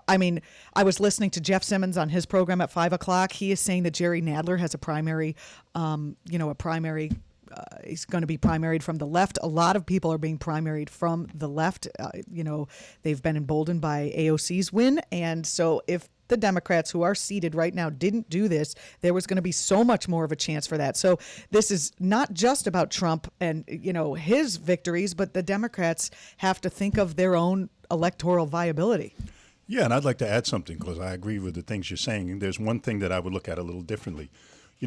I mean, I was listening to Jeff Simmons on his program at 5 o'clock. He is saying that Jerry Nadler has a primary. He's going to be primaried from the left. A lot of people are being primaried from the left. They've been emboldened by AOC's win. And so if the Democrats who are seated right now didn't do this, there was going to be so much more of a chance for that. So this is not just about Trump and, his victories, but the Democrats have to think of their own electoral viability. Yeah, and I'd like to add something, because I agree with the things you're saying. There's one thing that I would look at a little differently.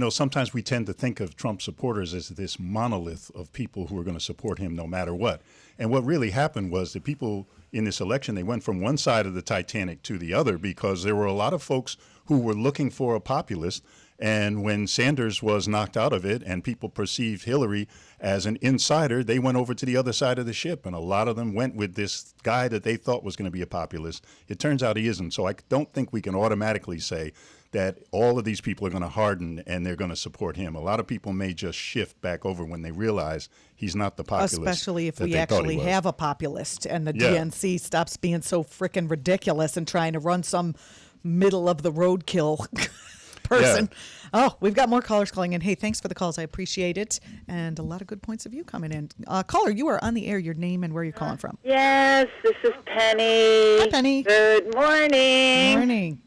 Sometimes we tend to think of Trump supporters as this monolith of people who are going to support him no matter what. And what really happened was the people in this election, they went from one side of the Titanic to the other, because there were a lot of folks who were looking for a populist. And when Sanders was knocked out of it and people perceived Hillary as an insider, they went over to the other side of the ship. And a lot of them went with this guy that they thought was going to be a populist. It turns out he isn't. So I don't think we can automatically say that all of these people are going to harden and they're going to support him. A lot of people may just shift back over when they realize he's not the populist. Especially if we actually have a populist and the DNC stops being so frickin' ridiculous and trying to run some middle of the roadkill person. Yeah. Oh, we've got more callers calling in. Hey, thanks for the calls. I appreciate it. And a lot of good points of view coming in. Caller, you are on the air. Your name and where you're calling from. Yes, this is Penny. Hi, Penny. Good morning. Good morning.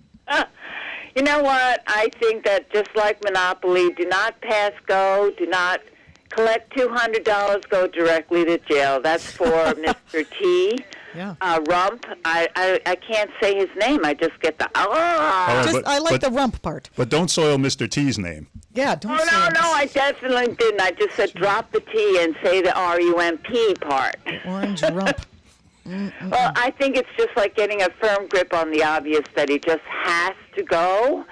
You know what? I think that just like Monopoly, do not pass go, do not collect $200, go directly to jail. That's for Mr. T. Yeah. Rump. I can't say his name. I just get the I like the rump part. But don't soil Mr. T's name. Yeah, don't. Oh no, I definitely didn't. I just said drop the T and say the RUMP part. Orange rump. Well, I think it's just like getting a firm grip on the obvious that he just has to go.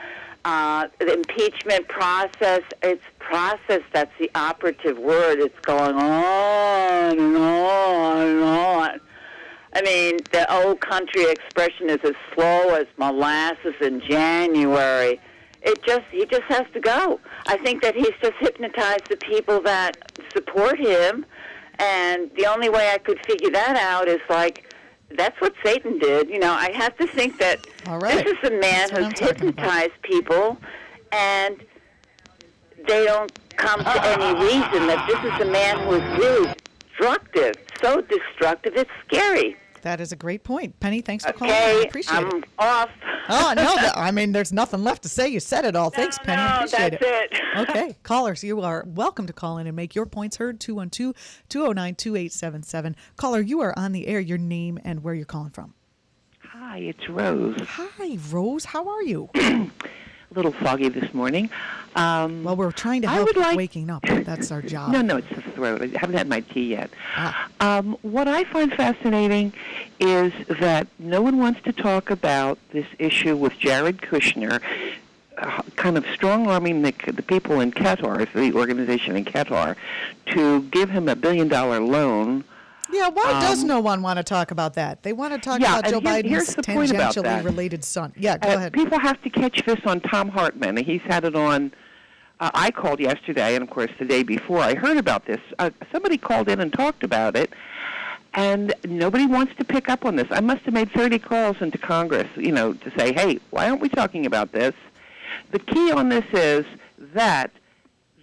The impeachment process, it's process, that's the operative word. It's going on and on and on. I mean, the old country expression is as slow as molasses in January. He just has to go. I think that he's just hypnotized the people that support him. And the only way I could figure that out is that's what Satan did. I have to think that this is a man who's hypnotized people, and they don't come to any reason that this is a man who is really destructive, so destructive it's scary. That is a great point. Penny, thanks for calling. I Okay, appreciate it. I'm off. Oh, no, I mean, there's nothing left to say. You said it all. Thanks, Penny. I appreciate that's it. Okay, callers, you are welcome to call in and make your points heard. 212-209-2877. Caller, you are on the air. Your name and where you're calling from. Hi, it's Rose. Hi, Rose. How are you? A little foggy this morning. Well, we're trying to help you waking up. That's our job. No, it's the throat. I haven't had my tea yet. What I find fascinating is that no one wants to talk about this issue with Jared Kushner, kind of strong-arming the people in Qatar, the organization in Qatar, to give him $1 billion loan. Yeah, why does no one want to talk about that? They want to talk about Joe Biden's tangentially related son. Yeah, go ahead. People have to catch this on Tom Hartman. He's had it on. I called yesterday, and of course the day before I heard about this. Somebody called in and talked about it, and nobody wants to pick up on this. I must have made 30 calls into Congress, to say, hey, why aren't we talking about this? The key on this is that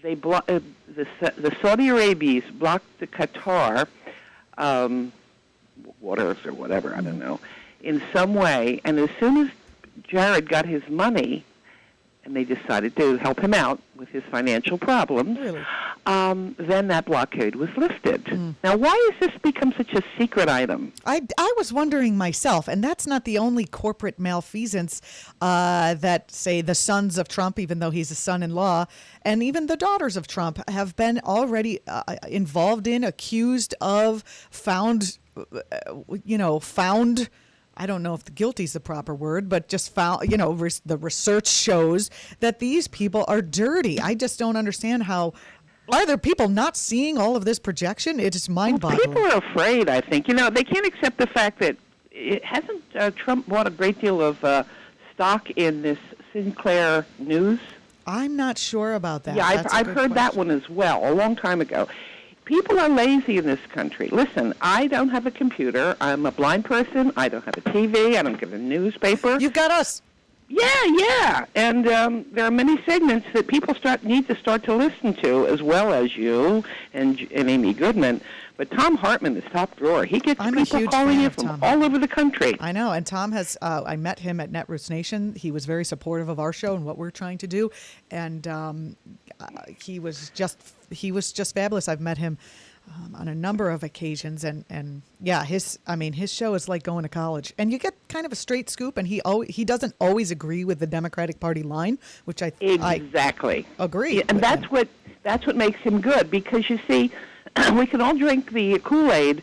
they the Saudi Arabians blocked the Qatar waters or whatever, I don't know, in some way. And as soon as Jared got his money, and they decided to help him out with his financial problems, then that blockade was lifted. Now, why has this become such a secret item? I was wondering myself, and that's not the only corporate malfeasance that, say, the sons of Trump, even though he's a son-in-law, and even the daughters of Trump have been already involved in, accused of, found, I don't know if the guilty is the proper word, but just found, the research shows that these people are dirty. I just don't understand how. Are there people not seeing all of this projection? It is mind-boggling. People are afraid, I think. They can't accept the fact that hasn't Trump bought a great deal of stock in this Sinclair News? I'm not sure about that. Yeah, I've heard that one as well, a long time ago. People are lazy in this country. Listen, I don't have a computer. I'm a blind person. I don't have a TV. I don't get a newspaper. You've got us. Yeah. And there are many segments that people need to start to listen to, as well as you and Amy Goodman. But Tom Hartman is top drawer. He gets people calling in from all over the country. I know. And Tom has, I met him at Netroots Nation. He was very supportive of our show and what we're trying to do. And he was just fabulous. I've met him on a number of occasions, and yeah, his show is like going to college, and you get kind of a straight scoop, and he doesn't always agree with the Democratic Party line, which I exactly agree. Yeah, and that's what makes him good, because you see, we can all drink the Kool-Aid,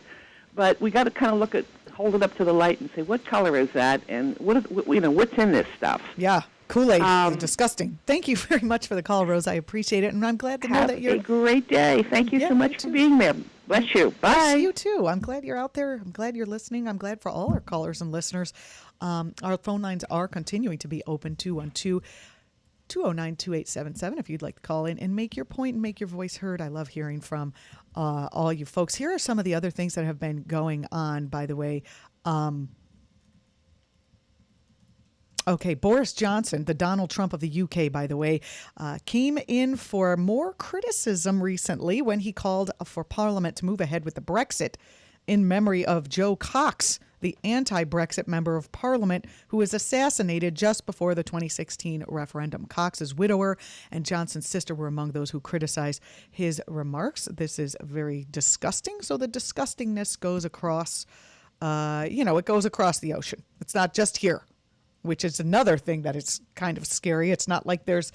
but we got to kind of hold it up to the light and say, what color is that, and what's in this stuff? Yeah. Kool-Aid is disgusting. Thank you very much for the call, Rose. I appreciate it, and I'm glad to know that you're... Have a great day. Thank you so much for being there. Bless you. Bye. Bless you, too. I'm glad you're out there. I'm glad you're listening. I'm glad for all our callers and listeners. Our phone lines are continuing to be open, 212-209-2877, if you'd like to call in and make your point and make your voice heard. I love hearing from all you folks. Here are some of the other things that have been going on, by the way. Okay, Boris Johnson, the Donald Trump of the UK, by the way, came in for more criticism recently when he called for Parliament to move ahead with the Brexit in memory of Joe Cox, the anti-Brexit member of Parliament who was assassinated just before the 2016 referendum. Cox's widower and Johnson's sister were among those who criticized his remarks. This is very disgusting. So the disgustingness goes across, it goes across the ocean. It's not just here, which is another thing that is kind of scary. It's not like there's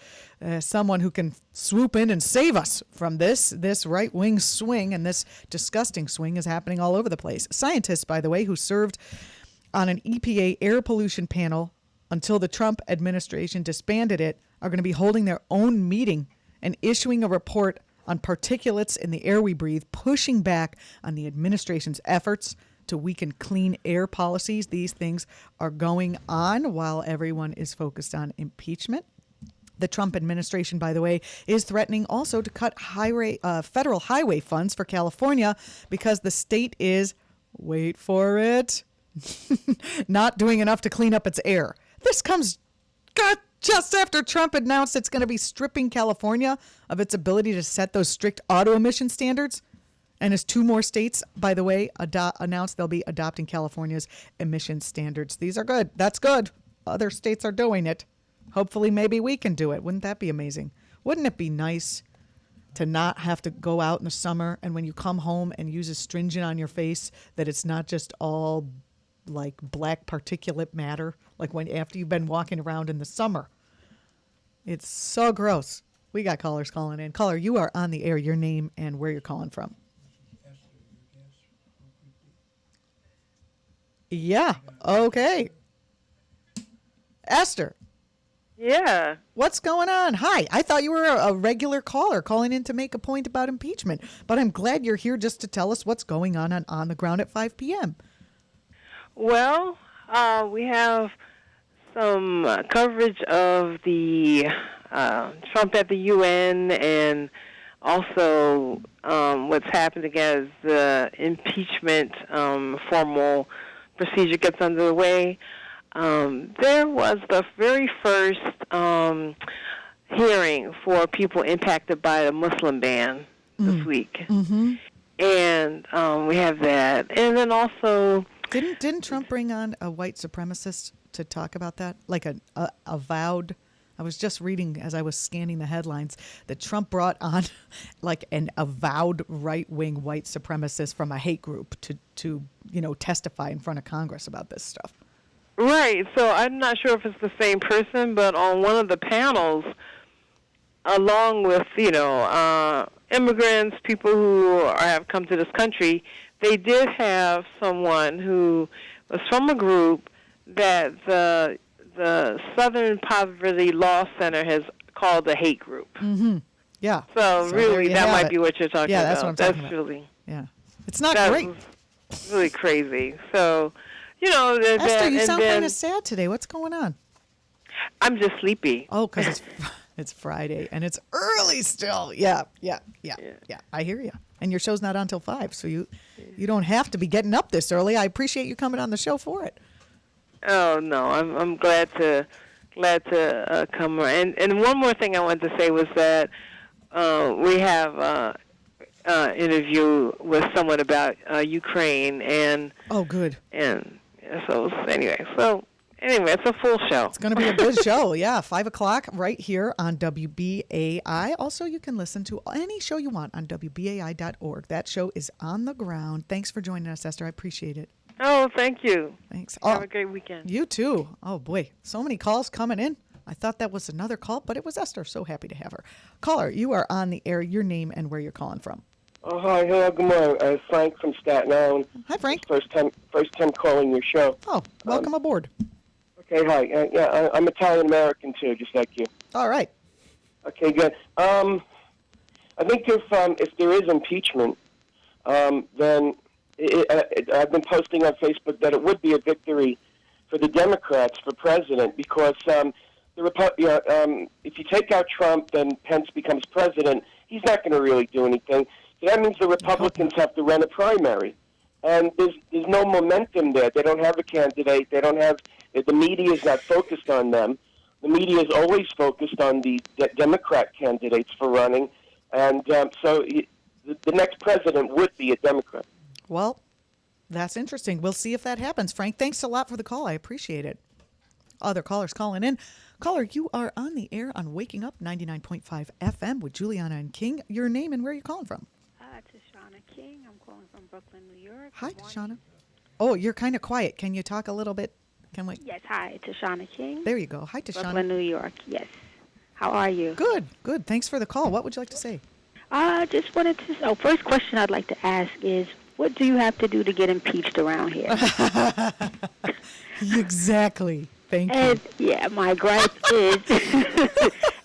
someone who can swoop in and save us from this right-wing swing, and this disgusting swing is happening all over the place. Scientists, by the way, who served on an EPA air pollution panel until the Trump administration disbanded it, are going to be holding their own meeting and issuing a report on particulates in the air we breathe, pushing back on the administration's efforts to weaken clean air policies. These things are going on while everyone is focused on impeachment. The Trump administration, by the way, is threatening also to cut federal highway funds for California because the state is, wait for it, not doing enough to clean up its air. This comes just after Trump announced it's going to be stripping California of its ability to set those strict auto emission standards. And as 2 more states, by the way, announced they'll be adopting California's emission standards. These are good. That's good. Other states are doing it. Hopefully, maybe we can do it. Wouldn't that be amazing? Wouldn't it be nice to not have to go out in the summer and when you come home and use astringent on your face, that it's not just all like black particulate matter, like when after you've been walking around in the summer. It's so gross. We got callers calling in. Caller, you are on the air. Your name and where you're calling from. Yeah. Okay. Esther. Yeah. What's going on? Hi. I thought you were a regular caller calling in to make a point about impeachment, but I'm glad you're here just to tell us what's going on the ground at 5 p.m. Well, we have some coverage of the Trump at the UN and also what's happening as the impeachment formal procedure gets underway. There was the very first hearing for people impacted by the Muslim ban this week. Mm-hmm. And we have that. And then also... Didn't Trump bring on a white supremacist to talk about that? Like a avowed... I was just reading as I was scanning the headlines that Trump brought on like an avowed right-wing white supremacist from a hate group to testify in front of Congress about this stuff. Right. So I'm not sure if it's the same person, but on one of the panels, along with, immigrants, people who have come to this country, they did have someone who was from a group that the Southern Poverty Law Center has called a hate group. Mm-hmm. Yeah. So really, that might be what you're talking about. Yeah, that's what I'm talking about. Really, yeah. It's not great. Really crazy. So, Esther, you sound kind of sad today. What's going on? I'm just sleepy. Oh, because it's Friday and it's early still. Yeah. I hear you. And your show's not on till 5, so you don't have to be getting up this early. I appreciate you coming on the show for it. Oh no, I'm glad to come. And one more thing I wanted to say was that we have interview with someone about Ukraine and oh good and so anyway it's a full show. It's going to be a good show. Yeah, 5 o'clock right here on WBAI. Also, you can listen to any show you want on WBAI.org. That show is on the ground. Thanks for joining us, Esther. I appreciate it. Oh, thank you. Thanks. Have a great weekend. You too. Oh boy, so many calls coming in. I thought that was another call, but it was Esther. So happy to have her. Caller, you are on the air. Your name and where you're calling from. Oh, hi. Hello, good morning. Frank from Staten Island. Hi, Frank. First time calling your show. Oh, welcome aboard. Okay, hi. I'm Italian-American, too, just like you. All right. Okay, good. I think if there is impeachment, then I've been posting on Facebook that it would be a victory for the Democrats for president because if you take out Trump, then Pence becomes president. He's not going to really do anything. So that means the Republicans have to run a primary. And there's no momentum there. They don't have a candidate. They don't have the media is not focused on them. The media is always focused on the Democrat candidates for running. And so the next president would be a Democrat. Well, that's interesting. We'll see if that happens. Frank, thanks a lot for the call. I appreciate it. Other callers calling in. Caller, you are on the air on Waking Up 99.5 FM with Juliana and King. Your name and where you're calling from? Tashana King. I'm calling from Brooklyn, New York. Hi, Tashana. Oh, you're kind of quiet. Can you talk a little bit? Can we? Yes, hi, Tashana King. There you go. Hi, Tashana. Brooklyn, New York. Yes. How are you? Good, good. Thanks for the call. What would you like to say? Just wanted to. First question I'd like to ask is, what do you have to do to get impeached around here? Exactly. Thank you. Yeah, my gripe is,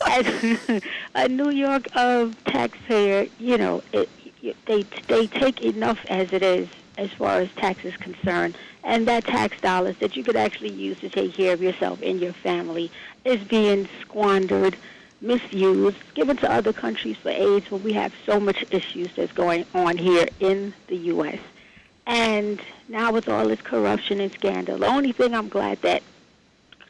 as a New York taxpayer, they take enough as it is as far as tax is concerned, and that tax dollars that you could actually use to take care of yourself and your family is being squandered, misused, given to other countries for AIDS when we have so much issues that's going on here in the U.S. And now with all this corruption and scandal, the only thing I'm glad that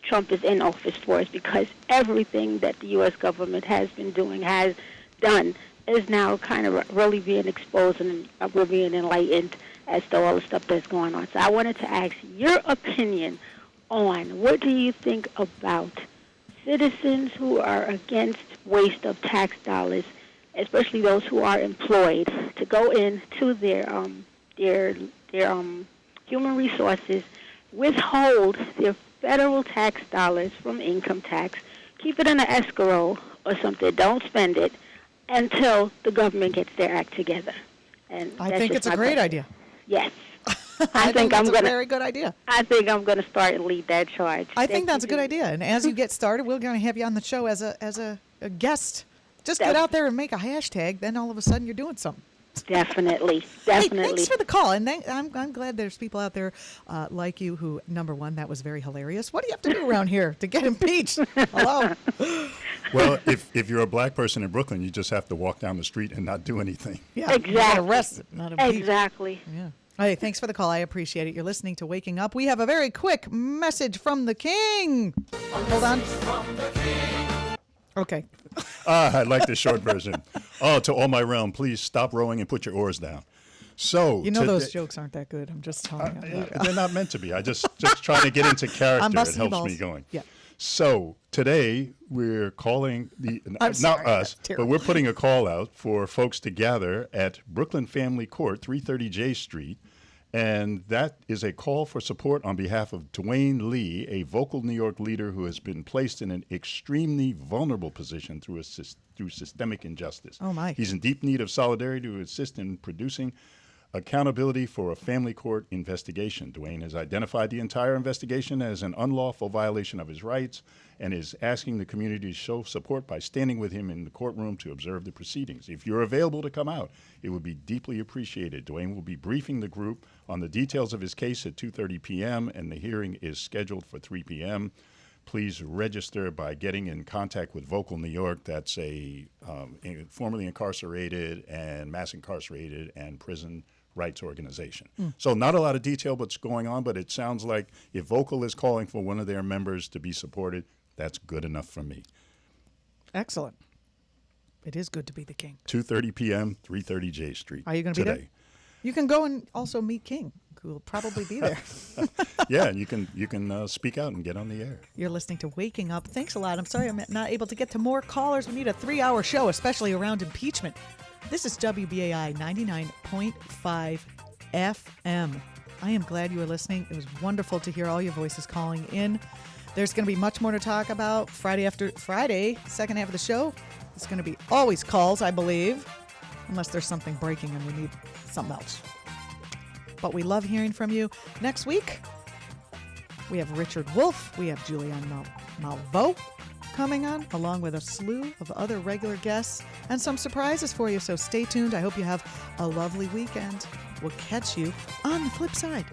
Trump is in office for is because everything that the U.S. government has been doing has done is now kind of really being exposed, and we're being enlightened as to all the stuff that's going on. So I wanted to ask your opinion on what do you think about citizens who are against waste of tax dollars, especially those who are employed, to go into their human resources, withhold their federal tax dollars from income tax, keep it in an escrow or something, don't spend it until the government gets their act together. And I think it's a great idea. Yes. I think that's a very good idea. I think I'm going to start and lead that charge. I think that's a good idea. And as you get started, we're going to have you on the show as a guest. Just get out there and make a hashtag. Then all of a sudden you're doing something. Definitely. Hey, thanks for the call. And I'm glad there's people out there like you who, number one, that was very hilarious. What do you have to do around here to get impeached? Hello? Well, if you're a black person in Brooklyn, you just have to walk down the street and not do anything. Yeah, exactly. Arrested, not impeached. Exactly. Yeah. Hey, thanks for the call. I appreciate it. You're listening to Waking Up. We have a very quick message from the King. Hold on. Okay. I like the short version. Oh, to all my realm, please stop rowing and put your oars down. So you know those jokes aren't that good. I'm just telling you. They're not meant to be. I just trying to get into character. It helps me going. Yeah. So today we're calling not us, but we're putting a call out for folks to gather at Brooklyn Family Court, 330 J Street. And that is a call for support on behalf of Dwayne Lee, a vocal New York leader who has been placed in an extremely vulnerable position through systemic injustice. Oh, my. He's in deep need of solidarity to assist in producing accountability for a family court investigation. Dwayne has identified the entire investigation as an unlawful violation of his rights and is asking the community to show support by standing with him in the courtroom to observe the proceedings. If you're available to come out, it would be deeply appreciated. Dwayne will be briefing the group on the details of his case at 2:30 p.m., and the hearing is scheduled for 3 p.m. Please register by getting in contact with Vocal New York. That's a formerly incarcerated and mass incarcerated and prison rights organization. So not a lot of detail what's going on, but it sounds like if Vocal is calling for one of their members to be supported, that's good enough for me. Excellent. It is good to be the King. 2:30 p.m., 330 J Street. Are you going to be there? You can go and also meet King, who will probably be there. Yeah, and you can speak out and get on the air. You're listening to Waking Up. Thanks a lot. I'm sorry I'm not able to get to more callers. We need a 3-hour show, especially around impeachment. This is WBAI 99.5 FM. I am glad you were listening. It was wonderful to hear all your voices calling in. There's going to be much more to talk about Friday after Friday, second half of the show. It's going to be always calls, I believe, unless there's something breaking and we need something else. But we love hearing from you. Next week, we have Richard Wolf. We have Julianne Malveaux coming on, along with a slew of other regular guests and some surprises for you. So stay tuned. I hope you have a lovely weekend. We'll catch you on the flip side.